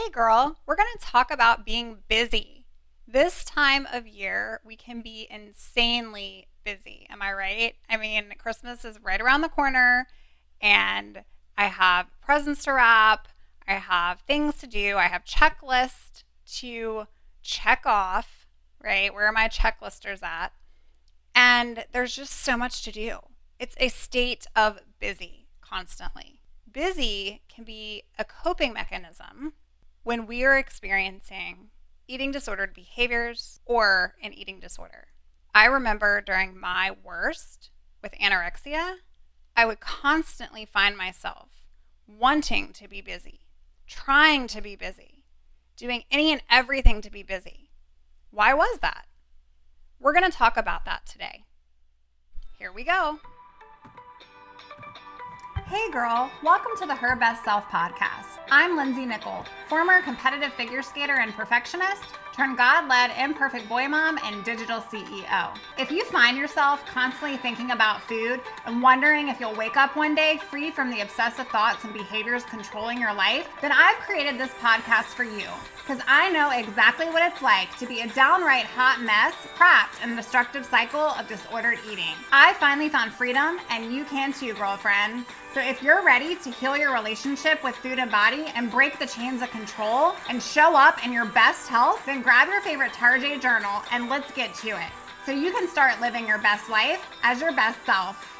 Hey girl, we're going to talk about being busy. This time of year, we can be insanely busy. Am I right? I mean, Christmas is right around the corner, and I have presents to wrap, I have things to do, I have checklists to check off, right? Where are my checklisters at? And there's just so much to do. It's a state of busy constantly. Busy can be a coping mechanism when we are experiencing eating disordered behaviors or an eating disorder. I remember during my worst with anorexia, I would constantly find myself wanting to be busy, trying to be busy, doing any and everything to be busy. Why was that? We're going to talk about that today. Here we go. Hey girl, welcome to the Her Best Self podcast. I'm Lindsay Nickel, former competitive figure skater and perfectionist, turned God-led imperfect boy mom and digital CEO. If you find yourself constantly thinking about food and wondering if you'll wake up one day free from the obsessive thoughts and behaviors controlling your life, then I've created this podcast for you because I know exactly what it's like to be a downright hot mess trapped in a destructive cycle of disordered eating. I finally found freedom, and you can too, girlfriend. So if you're ready to heal your relationship with food and body and break the chains of control and show up in your best health, then grab your favorite Tarjay journal and let's get to it so you can start living your best life as your best self.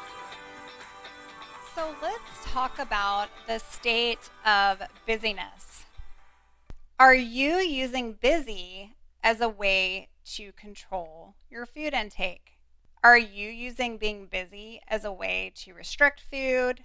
So let's talk about the state of busyness. Are you using busy as a way to control your food intake? Are you using being busy as a way to restrict food?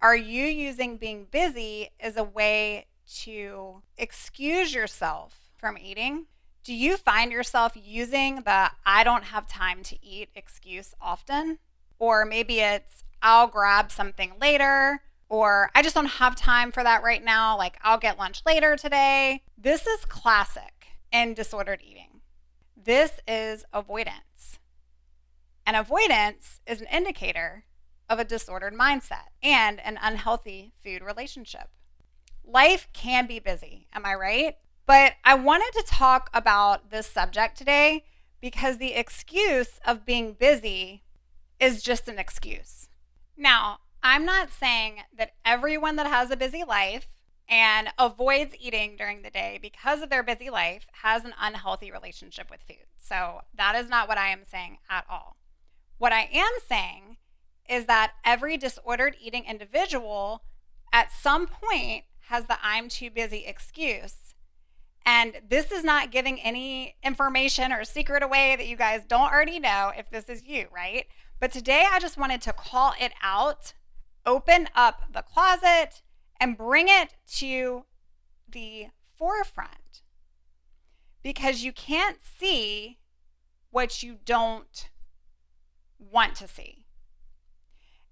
Are you using being busy as a way to excuse yourself from eating? Do you find yourself using the I don't have time to eat excuse often? Or maybe it's I'll grab something later, or I just don't have time for that right now, like I'll get lunch later today. This is classic in disordered eating. This is avoidance. And avoidance is an indicator of a disordered mindset and an unhealthy food relationship. Life can be busy, am I right? But I wanted to talk about this subject today because the excuse of being busy is just an excuse. Now, I'm not saying that everyone that has a busy life and avoids eating during the day because of their busy life has an unhealthy relationship with food. So that is not what I am saying at all. What I am saying is that every disordered eating individual at some point has the I'm too busy excuse. And this is not giving any information or secret away that you guys don't already know if this is you, right? But today I just wanted to call it out, open up the closet, and bring it to the forefront. Because you can't see what you don't want to see.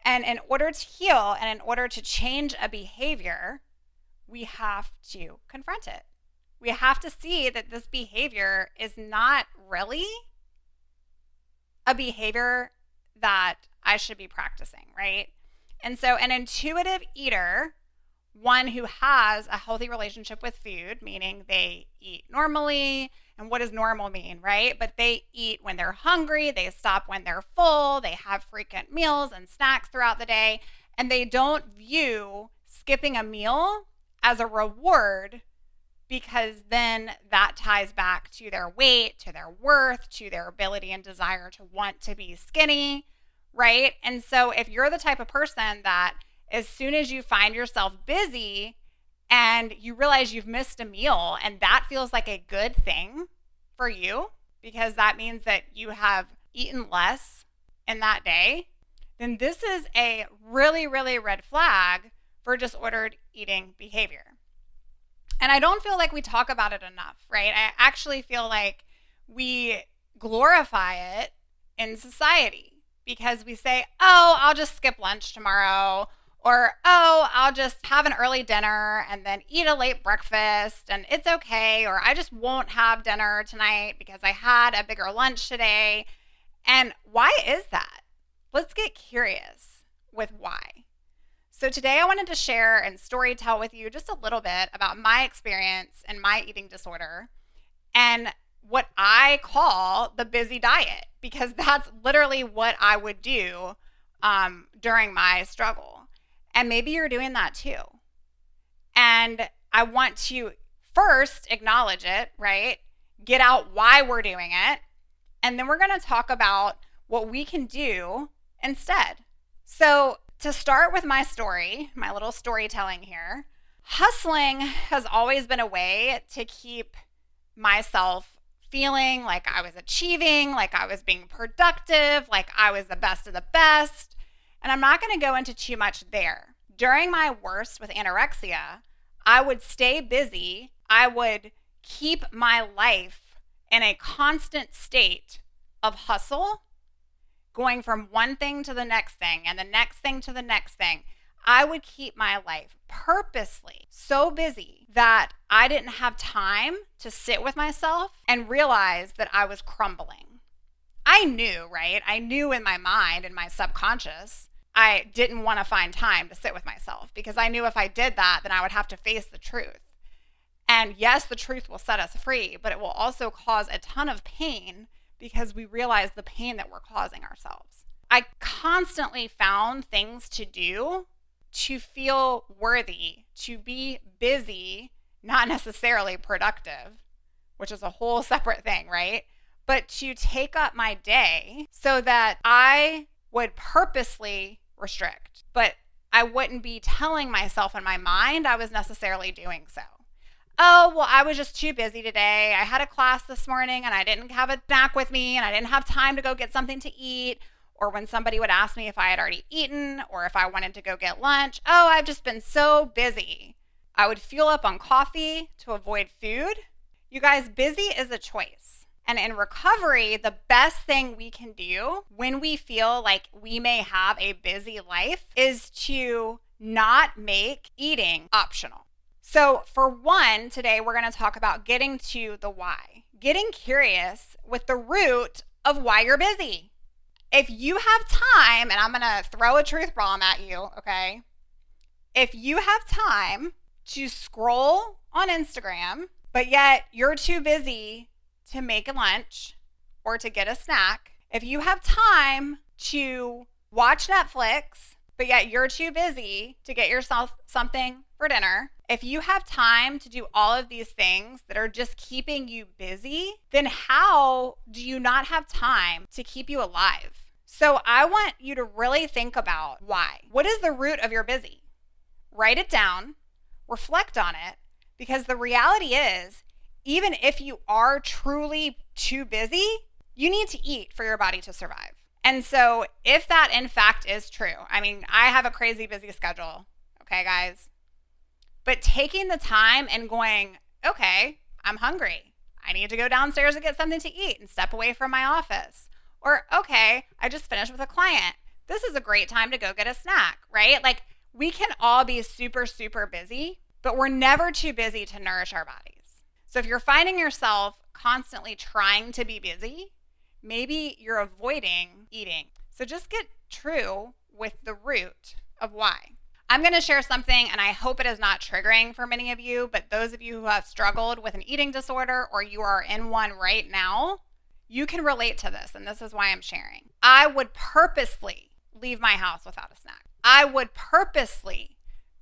And in order to heal and in order to change a behavior, we have to confront it. We have to see that this behavior is not really a behavior that I should be practicing, right? And so an intuitive eater, one who has a healthy relationship with food, meaning they eat normally. And what does normal mean, right? But they eat when they're hungry, they stop when they're full, they have frequent meals and snacks throughout the day, and they don't view skipping a meal as a reward because then that ties back to their weight, to their worth, to their ability and desire to want to be skinny, right? And so if you're the type of person that as soon as you find yourself busy and you realize you've missed a meal and that feels like a good thing for you because that means that you have eaten less in that day, then this is a really, really red flag for disordered eating behavior. And I don't feel like we talk about it enough, right? I actually feel like we glorify it in society because we say, oh, I'll just skip lunch tomorrow. Or, oh, I'll just have an early dinner and then eat a late breakfast and it's okay. Or I just won't have dinner tonight because I had a bigger lunch today. And why is that? Let's get curious with why. So today I wanted to share and story tell with you just a little bit about my experience and my eating disorder and what I call the busy diet, because that's literally what I would do during my struggle. And maybe you're doing that too. And I want to first acknowledge it, right? Get out why we're doing it. And then we're going to talk about what we can do instead. So, to start with my story, my little storytelling here, hustling has always been a way to keep myself feeling like I was achieving, like I was being productive, like I was the best of the best. And I'm not going to go into too much there. During my worst with anorexia, I would stay busy. I would keep my life in a constant state of hustle, going from one thing to the next thing and the next thing to the next thing. I would keep my life purposely so busy that I didn't have time to sit with myself and realize that I was crumbling. I knew, right? I knew in my mind, in my subconscious, I didn't want to find time to sit with myself because I knew if I did that, then I would have to face the truth. And yes, the truth will set us free, but it will also cause a ton of pain because we realize the pain that we're causing ourselves. I constantly found things to do to feel worthy, to be busy, not necessarily productive, which is a whole separate thing, right? But to take up my day so that I would purposely restrict, but I wouldn't be telling myself in my mind I was necessarily doing so. Oh, well, I was just too busy today. I had a class this morning and I didn't have a snack with me and I didn't have time to go get something to eat. Or when somebody would ask me if I had already eaten or if I wanted to go get lunch, oh, I've just been so busy. I would fuel up on coffee to avoid food. You guys, busy is a choice. And in recovery, the best thing we can do when we feel like we may have a busy life is to not make eating optional. So for one, today we're going to talk about getting to the why, getting curious with the root of why you're busy. If you have time, and I'm going to throw a truth bomb at you, okay? If you have time to scroll on Instagram, but yet you're too busy to make lunch or to get a snack, if you have time to watch Netflix, but yet you're too busy to get yourself something for dinner, if you have time to do all of these things that are just keeping you busy, then how do you not have time to keep you alive? So I want you to really think about why. What is the root of your busy? Write it down, reflect on it, because the reality is, even if you are truly too busy, you need to eat for your body to survive. And so if that in fact is true, I mean, I have a crazy busy schedule, okay, guys? But taking the time and going, okay, I'm hungry. I need to go downstairs and get something to eat and step away from my office. Or, okay, I just finished with a client. This is a great time to go get a snack, right? Like, we can all be super, super busy, but we're never too busy to nourish our bodies. So if you're finding yourself constantly trying to be busy, maybe you're avoiding eating. So just get true with the root of why. I'm going to share something, and I hope it is not triggering for many of you, but those of you who have struggled with an eating disorder or you are in one right now, you can relate to this, and this is why I'm sharing. I would purposely leave my house without a snack. I would purposely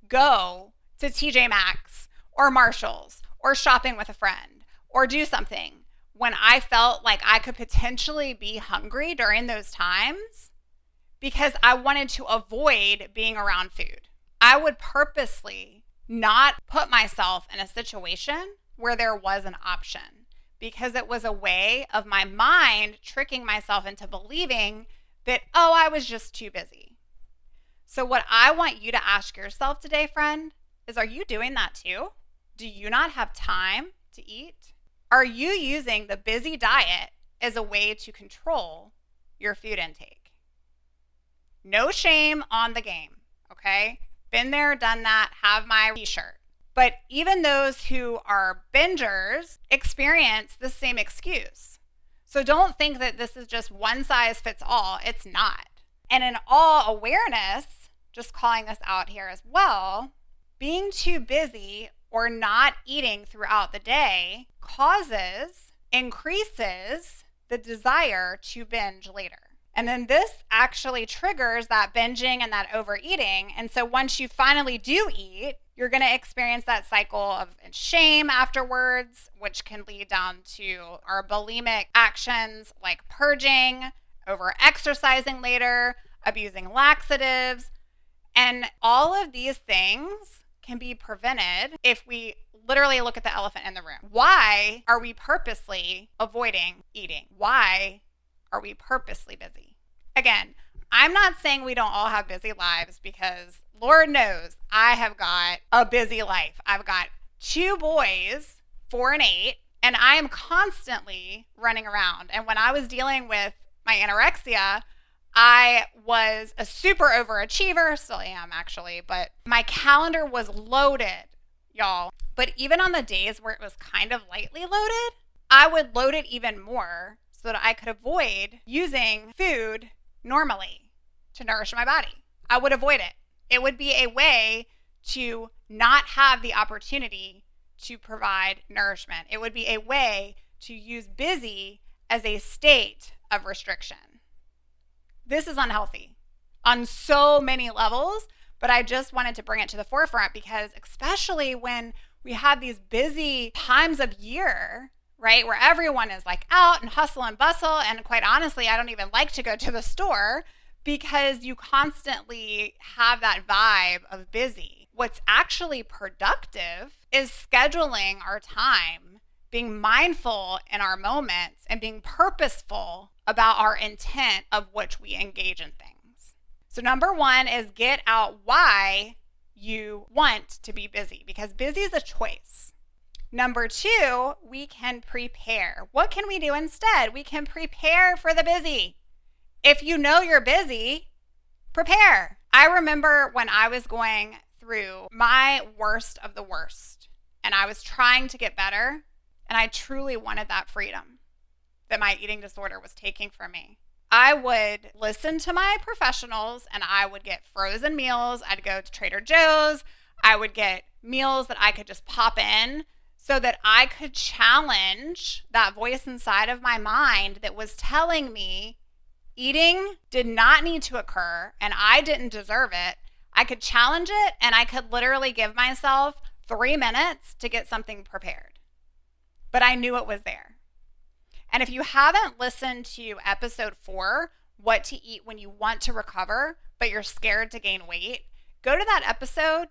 go to TJ Maxx or Marshall's or shopping with a friend or do something when I felt like I could potentially be hungry during those times because I wanted to avoid being around food. I would purposely not put myself in a situation where there was an option because it was a way of my mind tricking myself into believing that, oh, I was just too busy. So what I want you to ask yourself today, friend, is are you doing that too? Do you not have time to eat? Are you using the busy diet as a way to control your food intake? No shame on the game, okay? Been there, done that, have my t-shirt. But even those who are bingers experience the same excuse. So don't think that this is just one size fits all. It's not. And in all awareness, just calling this out here as well, being too busy or not eating throughout the day increases the desire to binge later. And then this actually triggers that binging and that overeating. And so once you finally do eat, you're going to experience that cycle of shame afterwards, which can lead down to our bulimic actions like purging, over exercising later, abusing laxatives. And all of these things can be prevented if we literally look at the elephant in the room. Why are we purposely avoiding eating? Why are we purposely busy? Again, I'm not saying we don't all have busy lives, because Lord knows I have got a busy life. I've got 2 boys, 4 and 8, and I am constantly running around. And when I was dealing with my anorexia, I was a super overachiever, still am actually, but my calendar was loaded, y'all. But even on the days where it was kind of lightly loaded, I would load it even more so that I could avoid using food normally to nourish my body. I would avoid it. It would be a way to not have the opportunity to provide nourishment. It would be a way to use busy as a state of restriction. This is unhealthy on so many levels, but I just wanted to bring it to the forefront because especially when we have these busy times of year, right, where everyone is like out and hustle and bustle, and quite honestly, I don't even like to go to the store because you constantly have that vibe of busy. What's actually productive is scheduling our time, being mindful in our moments, and being purposeful about our intent of which we engage in things. So number 1 is get out why you want to be busy, because busy is a choice. Number 2, we can prepare. What can we do instead? We can prepare for the busy. If you know you're busy, prepare. I remember when I was going through my worst of the worst and I was trying to get better, and I truly wanted that freedom that my eating disorder was taking from me. I would listen to my professionals and I would get frozen meals. I'd go to Trader Joe's. I would get meals that I could just pop in so that I could challenge that voice inside of my mind that was telling me eating did not need to occur and I didn't deserve it. I could challenge it and I could literally give myself 3 minutes to get something prepared. But I knew it was there. And if you haven't listened to episode 4, What to Eat When You Want to Recover, but you're scared to gain weight, go to that episode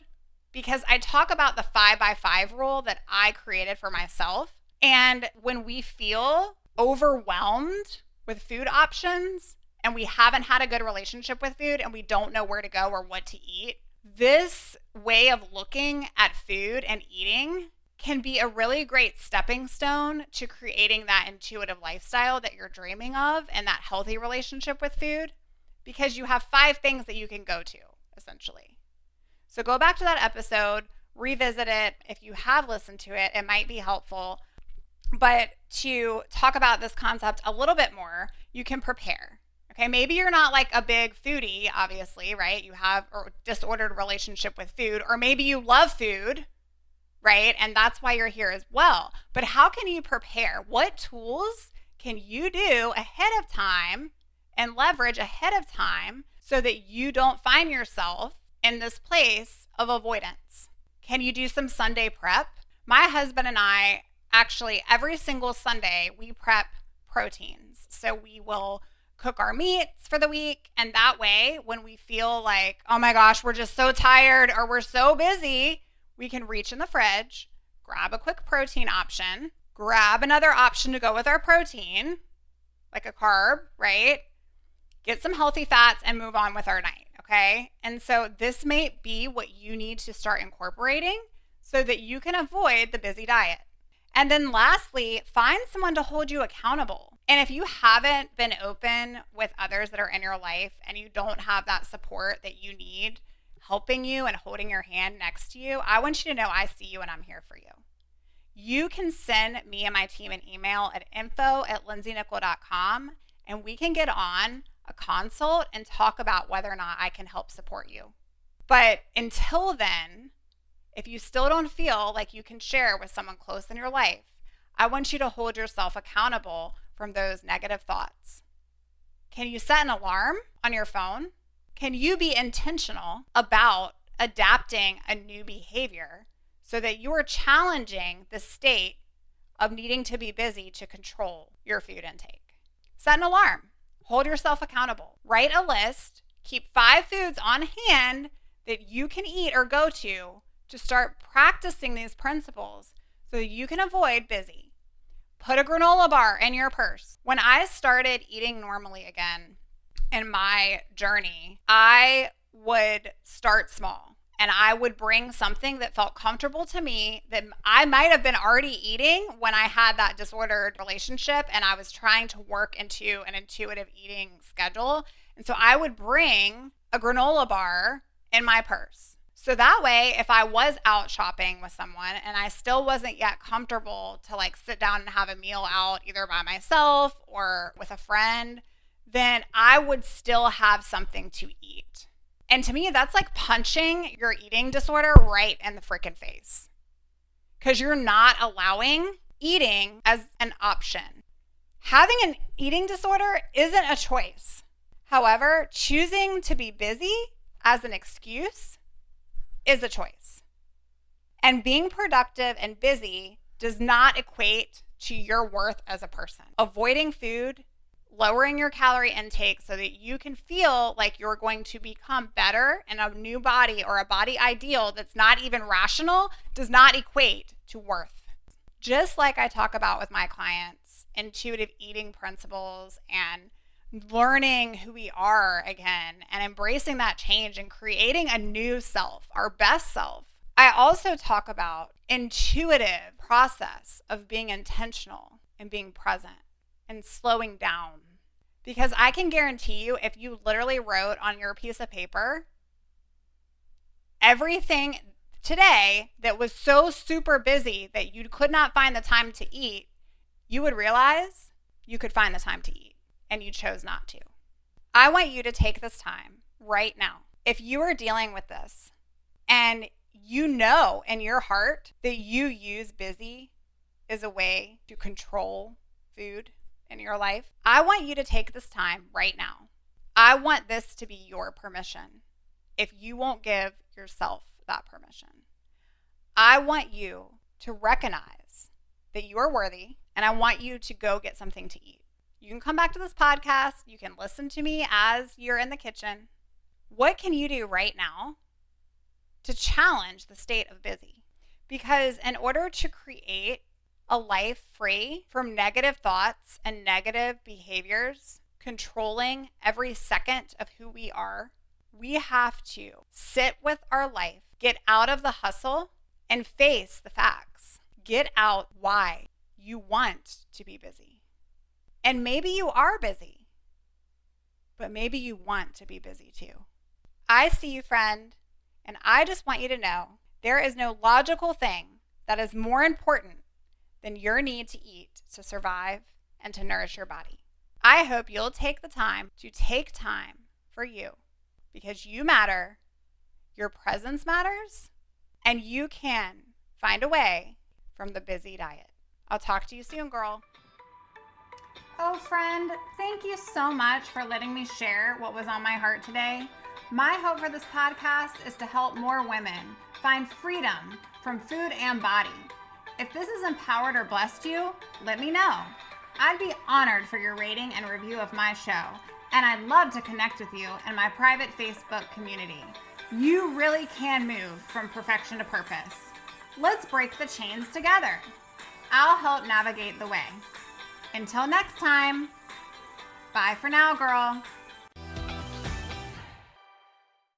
because I talk about the 5x5 rule that I created for myself. And when we feel overwhelmed with food options and we haven't had a good relationship with food and we don't know where to go or what to eat, this way of looking at food and eating can be a really great stepping stone to creating that intuitive lifestyle that you're dreaming of and that healthy relationship with food, because you have 5 things that you can go to, essentially. So go back to that episode, revisit it. If you have listened to it, it might be helpful. But to talk about this concept a little bit more, you can prepare. Okay, maybe you're not like a big foodie, obviously, right? You have a disordered relationship with food, or maybe you love food, right? And that's why you're here as well. But how can you prepare? What tools can you do ahead of time and leverage ahead of time so that you don't find yourself in this place of avoidance? Can you do some Sunday prep? My husband and I actually every single Sunday we prep proteins. So we will cook our meats for the week, and that way when we feel like, oh my gosh, we're just so tired or we're so busy, we can reach in the fridge, grab a quick protein option, grab another option to go with our protein, like a carb, right? Get some healthy fats and move on with our night, okay? And so this may be what you need to start incorporating so that you can avoid the busy diet. And then lastly, find someone to hold you accountable. And if you haven't been open with others that are in your life and you don't have that support that you need, helping you and holding your hand next to you, I want you to know I see you and I'm here for you. You can send me and my team an email at info@lindsaynickel.com and we can get on a consult and talk about whether or not I can help support you. But until then, if you still don't feel like you can share with someone close in your life, I want you to hold yourself accountable from those negative thoughts. Can you set an alarm on your phone? Can you be intentional about adapting a new behavior so that you are challenging the state of needing to be busy to control your food intake? Set an alarm. Hold yourself accountable. Write a list. Keep 5 foods on hand that you can eat or go to start practicing these principles so you can avoid busy. Put a granola bar in your purse. When I started eating normally again in my journey, I would start small and I would bring something that felt comfortable to me that I might have been already eating when I had that disordered relationship and I was trying to work into an intuitive eating schedule. And so I would bring a granola bar in my purse. So that way, if I was out shopping with someone and I still wasn't yet comfortable to like sit down and have a meal out either by myself or with a friend, then I would still have something to eat. And to me, that's like punching your eating disorder right in the freaking face. Because you're not allowing eating as an option. Having an eating disorder isn't a choice. However, choosing to be busy as an excuse is a choice. And being productive and busy does not equate to your worth as a person. Avoiding food, lowering your calorie intake so that you can feel like you're going to become better in a new body or a body ideal that's not even rational does not equate to worth. Just like I talk about with my clients, intuitive eating principles and learning who we are again and embracing that change and creating a new self, our best self. I also talk about intuitive process of being intentional and being present and slowing down. Because I can guarantee you, if you literally wrote on your piece of paper everything today that was so super busy that you could not find the time to eat, you would realize you could find the time to eat and you chose not to. I want you to take this time right now. If you are dealing with this and you know in your heart that you use busy as a way to control food in your life, I want you to take this time right now. I want this to be your permission if you won't give yourself that permission. I want you to recognize that you are worthy and I want you to go get something to eat. You can come back to this podcast. You can listen to me as you're in the kitchen. What can you do right now to challenge the state of busy? Because in order to create a life free from negative thoughts and negative behaviors, controlling every second of who we are, we have to sit with our life, get out of the hustle, and face the facts. Get out why you want to be busy. And maybe you are busy, but maybe you want to be busy too. I see you, friend, and I just want you to know there is no logical thing that is more important than your need to eat to survive and to nourish your body. I hope you'll take the time to take time for you because you matter, your presence matters, and you can find a way from the busy diet. I'll talk to you soon, girl. Oh, friend, thank you so much for letting me share what was on my heart today. My hope for this podcast is to help more women find freedom from food and body. If this has empowered or blessed you, let me know. I'd be honored for your rating and review of my show, and I'd love to connect with you in my private Facebook community. You really can move from perfection to purpose. Let's break the chains together. I'll help navigate the way. Until next time, bye for now, girl.